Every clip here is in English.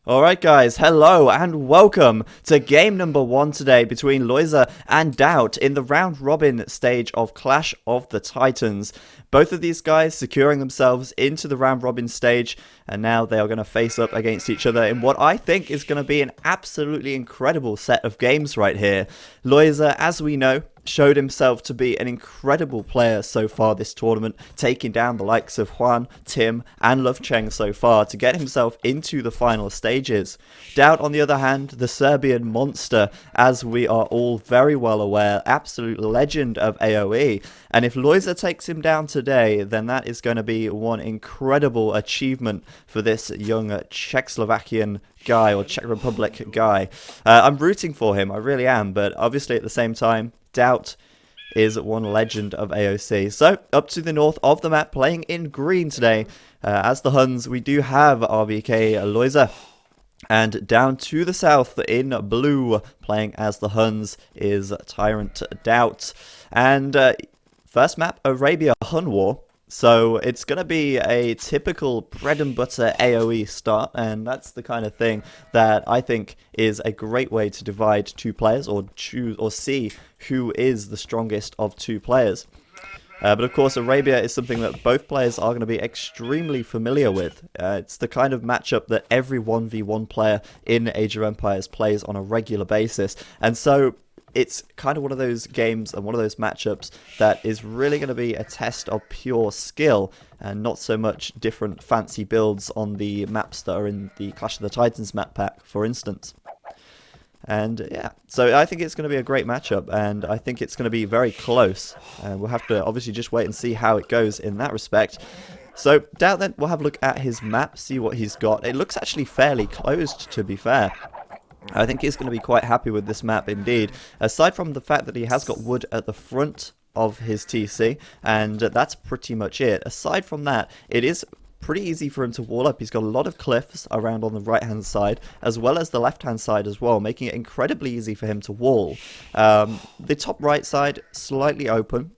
Alright guys, hello and welcome to game number 1 today between Lojza and DauT in the round robin stage of Clash of the Titans. Both of these guys securing themselves into the round robin stage, and now they are going to face up against each other in what I think is going to be an absolutely incredible set of games right here. Lojza, as we know, showed himself to be an incredible player so far this tournament, taking down the likes of Juan, Tim and Lovecheng so far to get himself into the final stages. DauT, on the other hand, the Serbian monster, as we are all very well aware, absolute legend of AoE, and if Lojza takes him down today, then that is going to be one incredible achievement for this young Czechoslovakian guy, or Czech Republic guy. I'm rooting for him, I really am, but obviously at the same time, DauT is one legend of AOC. So, up to the north of the map, playing in green today. As the Huns, we do have RBK Lojza. And down to the south in blue, playing as the Huns, is Tyrant DauT. And first map, Arabia Hun War. So it's going to be a typical bread and butter AoE start, and that's the kind of thing that I think is a great way to divide two players, or choose or see who is the strongest of two players. But of course, Arabia is something that both players are going to be extremely familiar with. It's the kind of matchup that every 1v1 player in Age of Empires plays on a regular basis, and so it's kind of one of those games and one of those matchups that is really going to be a test of pure skill and not so much different fancy builds on the maps that are in the Clash of the Titans map pack, for instance. And yeah, so I think it's going to be a great matchup, and I think it's going to be very close. We'll have to obviously just wait and see how it goes in that respect. So DauT, then, we'll have a look at his map, see what he's got. It looks actually fairly closed, to be fair. I think he's going to be quite happy with this map indeed, aside from the fact that he has got wood at the front of his TC, and that's pretty much it. Aside from that, it is pretty easy for him to wall up. He's got a lot of cliffs around on the right hand side, as well as the left hand side as well, making it incredibly easy for him to wall. The top right side, slightly open.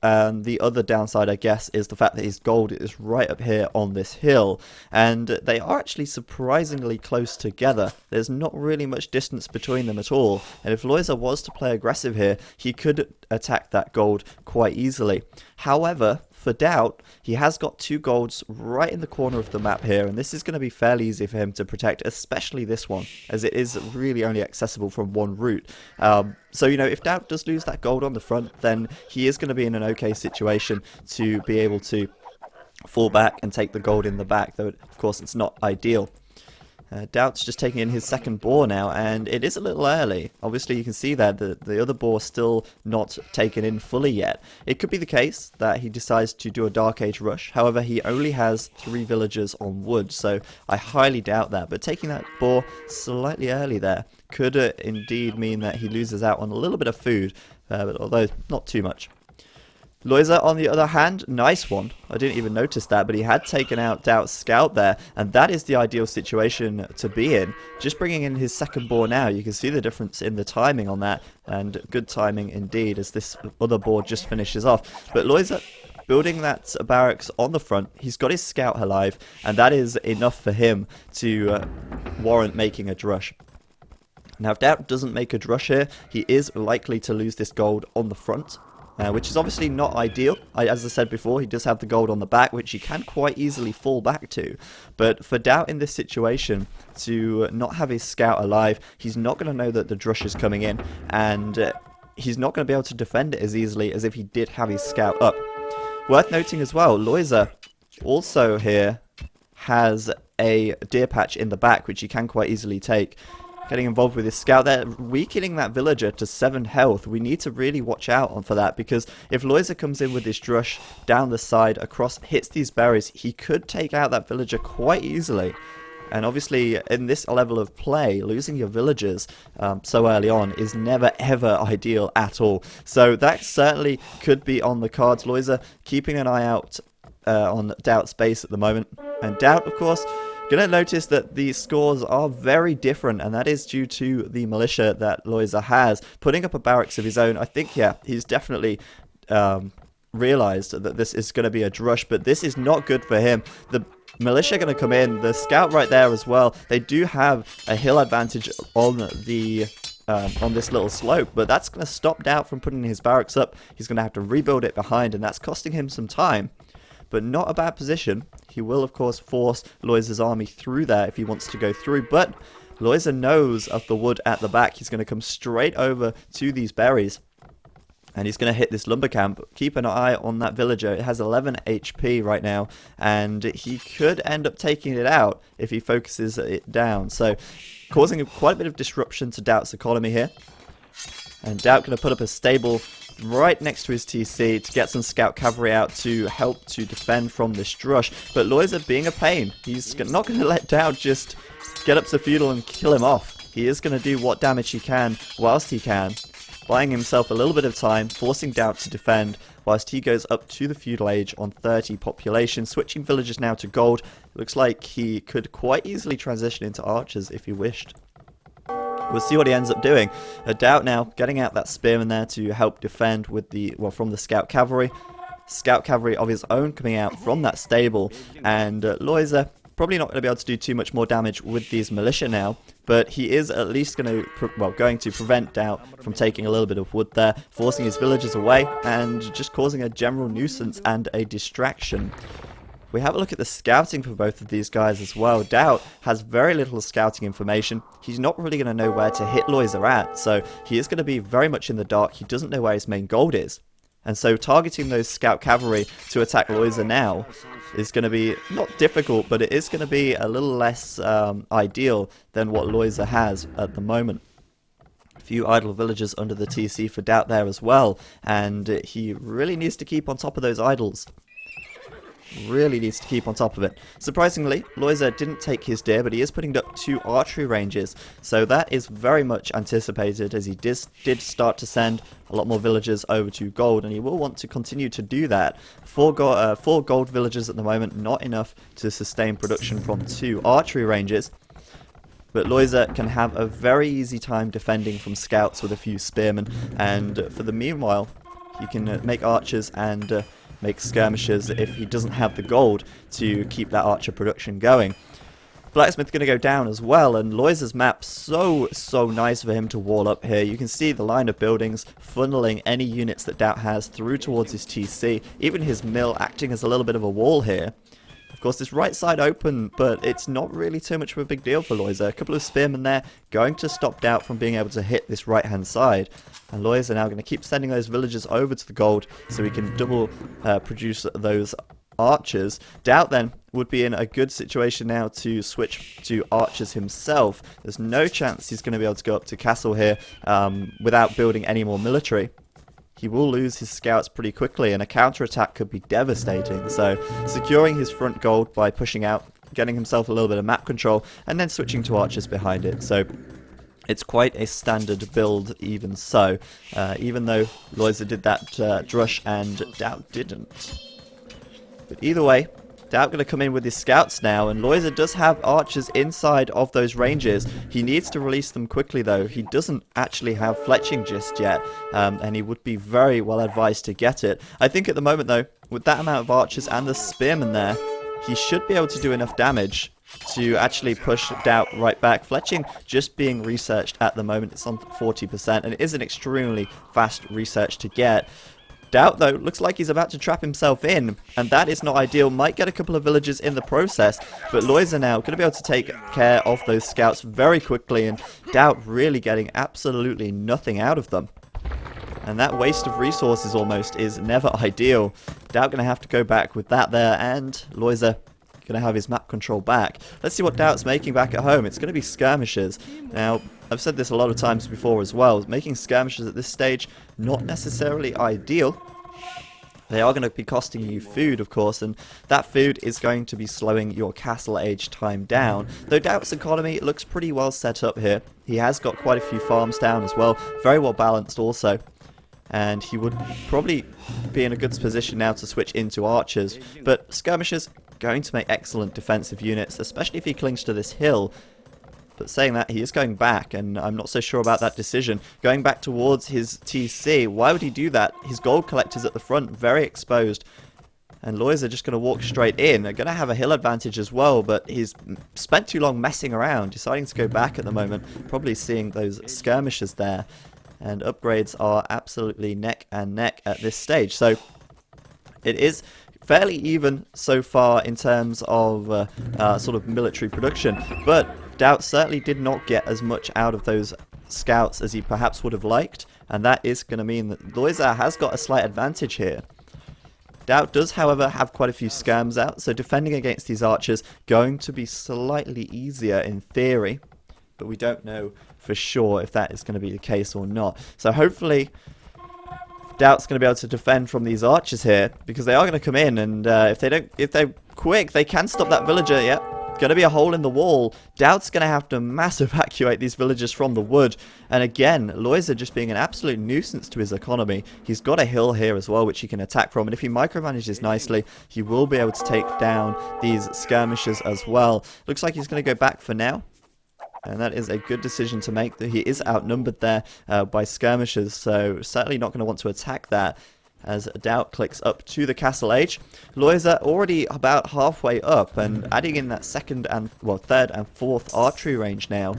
And the other downside, I guess, is the fact that his gold is right up here on this hill. And they are actually surprisingly close together. There's not really much distance between them at all. And if Lojza was to play aggressive here, he could attack that gold quite easily. However, for DauT, he has got two golds right in the corner of the map here, and this is going to be fairly easy for him to protect, especially this one, as it is really only accessible from one route. So, you know, if DauT does lose that gold on the front, then he is going to be in an okay situation to be able to fall back and take the gold in the back, though, of course, it's not ideal. DauT's just taking in his second boar now, and it is a little early. Obviously, you can see that the other boar still not taken in fully yet. It could be the case that he decides to do a Dark Age rush. However, he only has 3 villagers on wood, so I highly doubt that. But taking that boar slightly early there could indeed mean that he loses out on a little bit of food, but although not too much. Lojza, on the other hand, nice one. I didn't even notice that, but he had taken out DauT's scout there, and that is the ideal situation to be in. Just bringing in his second boar now, you can see the difference in the timing on that, and good timing indeed as this other boar just finishes off. But Lojza, building that barracks on the front, he's got his scout alive, and that is enough for him to warrant making a drush. Now, if DauT doesn't make a drush here, he is likely to lose this gold on the front. Which is obviously not ideal. As I said before, he does have the gold on the back, which he can quite easily fall back to. But for DauT in this situation, to not have his scout alive, he's not going to know that the drush is coming in, and he's not going to be able to defend it as easily as if he did have his scout up. Worth noting as well, Lojza also here has a deer patch in the back, which he can quite easily take. Getting involved with his scout there, weakening that villager to 7 health. We need to really watch out for that, because if Lojza comes in with his drush down the side, across, hits these berries, he could take out that villager quite easily. And obviously, in this level of play, losing your villagers so early on is never ever ideal at all. So that certainly could be on the cards. Lojza keeping an eye out on DauT's base at the moment. And DauT, of course, going to notice that the scores are very different, and that is due to the militia that Lojza has. Putting up a barracks of his own, I think, yeah, he's definitely realized that this is going to be a drush, but this is not good for him. The militia going to come in. The scout right there as well. They do have a hill advantage on the on this little slope, but that's going to stop DauT from putting his barracks up. He's going to have to rebuild it behind, and that's costing him some time. But not a bad position. He will, of course, force Lojza's army through there if he wants to go through, but Lojza knows of the wood at the back. He's going to come straight over to these berries. And he's going to hit this lumber camp. Keep an eye on that villager. It has 11 HP right now. And he could end up taking it out if he focuses it down. So, causing quite a bit of disruption to DauT's economy here. And DauT going to put up a stable right next to his TC to get some scout cavalry out to help to defend from this drush. But Lojza being a pain. He's not going to let DauT just get up to feudal and kill him off. He is going to do what damage he can whilst he can, buying himself a little bit of time, forcing DauT to defend, whilst he goes up to the feudal age on 30 population, switching villagers now to gold. Looks like he could quite easily transition into archers if he wished. We'll see what he ends up doing. DauT now getting out that spearman there to help defend with the, well, from the scout cavalry. Scout cavalry of his own coming out from that stable, and Lojza probably not going to be able to do too much more damage with these militia now, but he is at least going to prevent DauT from taking a little bit of wood there, forcing his villagers away and just causing a general nuisance and a distraction. We have a look at the scouting for both of these guys as well. DauT has very little scouting information. He's not really going to know where to hit Lojza at, so he is going to be very much in the dark. He doesn't know where his main gold is. And so targeting those scout cavalry to attack Lojza now is going to be not difficult, but it is going to be a little less ideal than what Lojza has at the moment. A few idle villagers under the TC for DauT there as well, and he really needs to keep on top of those idols. Really needs to keep on top of it. Surprisingly, Lojza didn't take his deer, but he is putting up 2 archery ranges, so that is very much anticipated, as he did start to send a lot more villagers over to gold, and he will want to continue to do that. 4 gold villagers at the moment, not enough to sustain production from 2 archery ranges. But Lojza can have a very easy time defending from scouts with a few spearmen, and for the meanwhile, he can make archers and make skirmishers if he doesn't have the gold to keep that archer production going. Blacksmith going to go down as well, and Lojza's map so nice for him to wall up here. You can see the line of buildings funneling any units that DauT has through towards his TC, even his mill acting as a little bit of a wall here. Of course, this right side open, but it's not really too much of a big deal for Lojza. A couple of spearmen there going to stop DauT from being able to hit this right hand side. And Lojza now going to keep sending those villagers over to the gold so he can double produce those archers. DauT then would be in a good situation now to switch to archers himself. There's no chance he's going to be able to go up to castle here without building any more military. He will lose his scouts pretty quickly, and a counterattack could be devastating. So securing his front gold by pushing out, getting himself a little bit of map control, and then switching to archers behind it. So it's quite a standard build even so, even though Lojza did that drush and DauT didn't. But either way, DauT going to come in with his scouts now, and Lojza does have archers inside of those ranges. He needs to release them quickly though. He doesn't actually have fletching just yet, and he would be very well advised to get it. I think at the moment though, with that amount of archers and the spearmen there, he should be able to do enough damage to actually push DauT right back. Fletching just being researched at the moment. It's on 40%, and it is an extremely fast research to get. DauT, though, looks like he's about to trap himself in, and that is not ideal. Might get a couple of villagers in the process, but Lojza now going to be able to take care of those scouts very quickly, and DauT really getting absolutely nothing out of them. And that waste of resources almost is never ideal. DauT going to have to go back with that there, and Lojza going to have his map control back. Let's see what DauT's making back at home. It's going to be skirmishers. Now, I've said this a lot of times before as well. Making skirmishers at this stage, not necessarily ideal. They are going to be costing you food, of course, and that food is going to be slowing your castle age time down. Though DauT's economy looks pretty well set up here. He has got quite a few farms down as well. Very well balanced also. And he would probably be in a good position now to switch into archers. But skirmishers going to make excellent defensive units, especially if he clings to this hill. But saying that, he is going back, and I'm not so sure about that decision. Going back towards his TC, why would he do that? His gold collectors at the front, very exposed. And Lojza just going to walk straight in. They're going to have a hill advantage as well, but he's spent too long messing around, deciding to go back at the moment. Probably seeing those skirmishes there. And upgrades are absolutely neck and neck at this stage. So it is fairly even so far in terms of sort of military production. But DauT certainly did not get as much out of those scouts as he perhaps would have liked. And that is going to mean that Lojza has got a slight advantage here. DauT does, however, have quite a few skirms out, so defending against these archers going to be slightly easier in theory, but we don't know for sure if that is going to be the case or not. So hopefully DauT's going to be able to defend from these archers here, because they are going to come in, and if they're quick, they can stop that villager. Yep. Going to be a hole in the wall. DauT's going to have to mass evacuate these villagers from the wood. And again, Lojza just being an absolute nuisance to his economy. He's got a hill here as well, which he can attack from. And if he micromanages nicely, he will be able to take down these skirmishers as well. Looks like he's going to go back for now. And that is a good decision to make. He is outnumbered there by skirmishers, so certainly not going to want to attack that. As DauT clicks up to the castle age. Lojza already about halfway up and adding in that third and fourth archery range now.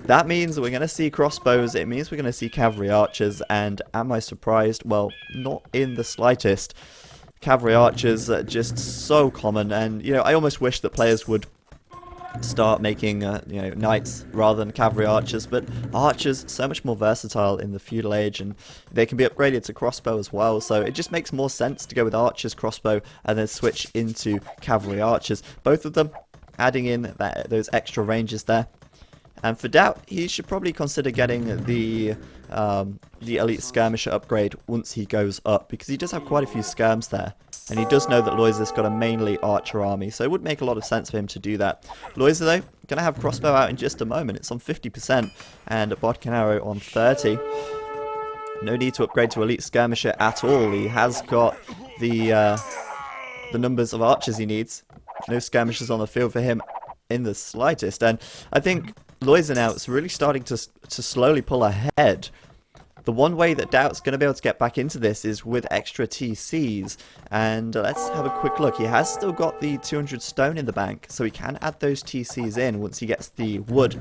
That means we're going to see crossbows, it means we're going to see cavalry archers, and am I surprised? Well, not in the slightest. Cavalry archers are just so common, and you know, I almost wish that players would start making knights rather than cavalry archers, but archers so much more versatile in the feudal age, and they can be upgraded to crossbow as well, so it just makes more sense to go with archers, crossbow, and then switch into cavalry archers, both of them adding in those extra ranges there. And for DauT, he should probably consider getting the elite skirmisher upgrade once he goes up, because he does have quite a few skirms there. And he does know that Lojza's got a mainly archer army, so it would make a lot of sense for him to do that. Lojza, though, going to have crossbow out in just a moment. It's on 50%, and a bodkin arrow on 30. No need to upgrade to elite skirmisher at all. He has got the numbers of archers he needs. No skirmishers on the field for him in the slightest. And I think Lojza now is really starting to slowly pull ahead. The one way that DauT's going to be able to get back into this is with extra TCs, and let's have a quick look. He has still got the 200 stone in the bank, so he can add those TCs in once he gets the wood.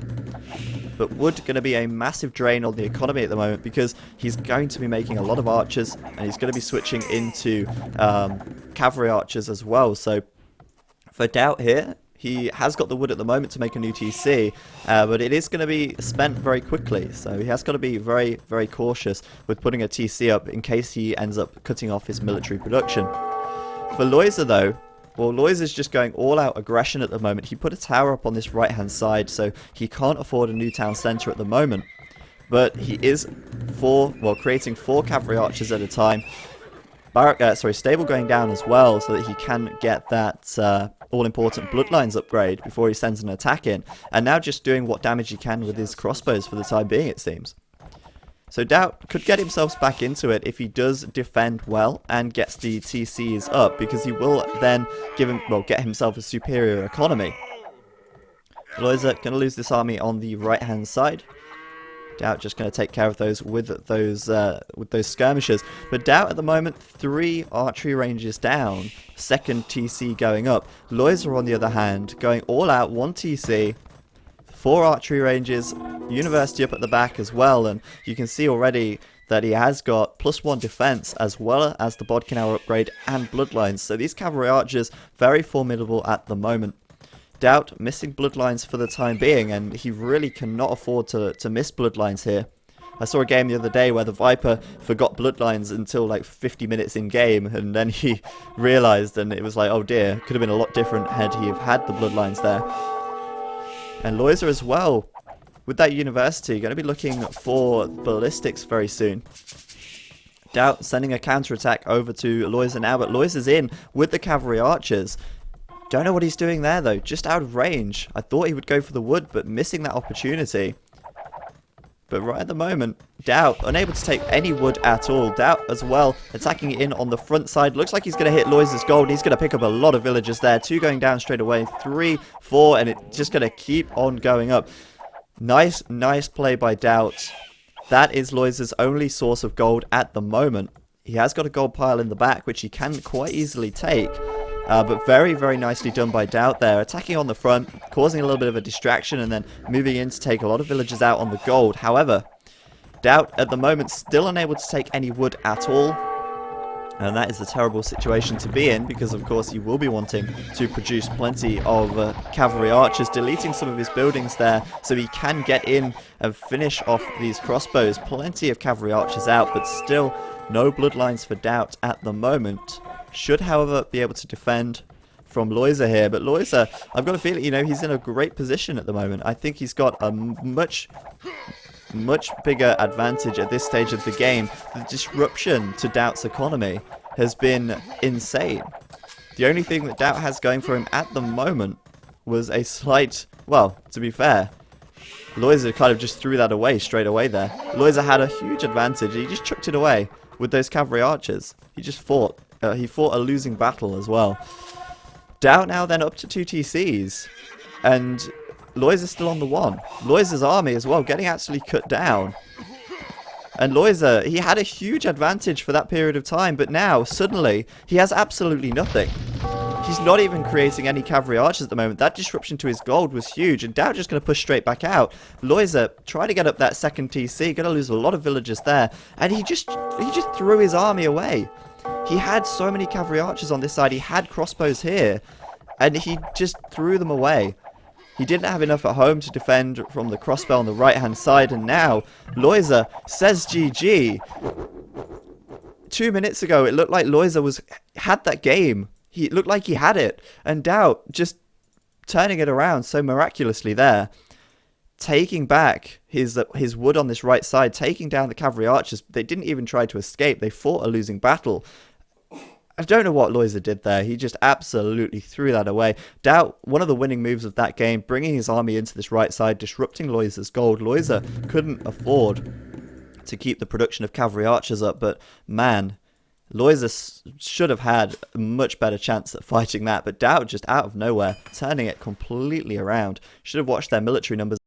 But wood going to be a massive drain on the economy at the moment, because he's going to be making a lot of archers, and he's going to be switching into cavalry archers as well. So for DauT here, he has got the wood at the moment to make a new TC, but it is going to be spent very quickly, so he has got to be very, very cautious with putting a TC up in case he ends up cutting off his military production. For Lojza, though, well, Lojza's just going all-out aggression at the moment. He put a tower up on this right-hand side, so he can't afford a new town centre at the moment, but he is creating 4 cavalry archers at a time. Stable going down as well, so that he can get that all-important bloodlines upgrade before he sends an attack in. And now just doing what damage he can with his crossbows for the time being, it seems. So DauT could get himself back into it if he does defend well and gets the TCs up, because he will then get himself a superior economy. Lojza going to lose this army on the right-hand side. DauT just going to take care of those with those skirmishers. But DauT at the moment, 3 archery ranges down, second TC going up. Lojza on the other hand, going all out, 1 TC, 4 archery ranges, university up at the back as well, and you can see already that he has got +1 defense as well as the bodkin arrow upgrade and bloodlines. So these cavalry archers, very formidable at the moment. DauT missing bloodlines for the time being, and he really cannot afford to miss bloodlines here. I saw a game the other day where the Viper forgot bloodlines until like 50 minutes in game, and then he realised, and it was like, oh dear, could have been a lot different had he have had the bloodlines there. And Lojza as well, with that university, going to be looking for ballistics very soon. DauT sending a counter-attack over to Lojza now, but Lojza's in with the cavalry archers. Don't know what he's doing there though, just out of range. I thought he would go for the wood, but missing that opportunity. But right at the moment, DauT unable to take any wood at all. DauT as well attacking in on the front side. Looks like he's going to hit Lojza's gold, and he's going to pick up a lot of villagers there. 2 going down straight away, 3, 4, and it's just going to keep on going up. Nice play by DauT. That is Lojza's only source of gold at the moment. He has got a gold pile in the back, which he can quite easily take. But very, very nicely done by DauT there. Attacking on the front, causing a little bit of a distraction, and then moving in to take a lot of villagers out on the gold. However, DauT at the moment still unable to take any wood at all. And that is a terrible situation to be in, because of course he will be wanting to produce plenty of cavalry archers, deleting some of his buildings there so he can get in and finish off these crossbows. Plenty of cavalry archers out, but still no bloodlines for DauT at the moment. Should, however, be able to defend from Lojza here. But Lojza, I've got a feeling, you know, he's in a great position at the moment. I think he's got a much bigger advantage at this stage of the game. The disruption to DauT's economy has been insane. The only thing that DauT has going for him at the moment was a slight, well, to be fair, Lojza kind of just threw that away straight away there. Lojza had a huge advantage. He just chucked it away with those cavalry archers. He just fought. He fought a losing battle as well. DauT now then up to 2 TCs. And Lojza's still on the 1. Lojza's army as well getting actually cut down. And Lojza, he had a huge advantage for that period of time, but now, suddenly, he has absolutely nothing. He's not even creating any cavalry archers at the moment. That disruption to his gold was huge, and DauT just going to push straight back out. Lojza trying to get up that second TC, going to lose a lot of villagers there, and he just threw his army away. He had so many cavalry archers on this side, he had crossbows here, and he just threw them away. He didn't have enough at home to defend from the crossbow on the right-hand side, and now Lojza says GG. 2 minutes ago, it looked like Lojza had that game. It looked like he had it, and DauT just turning it around so miraculously there. Taking back his wood on this right side, taking down the cavalry archers. They didn't even try to escape. They fought a losing battle. I don't know what Lojza did there. He just absolutely threw that away. DauT, one of the winning moves of that game, bringing his army into this right side, disrupting Lojza's gold. Lojza couldn't afford to keep the production of cavalry archers up, but man, Lojza should have had a much better chance at fighting that, but DauT just out of nowhere, turning it completely around. Should have watched their military numbers.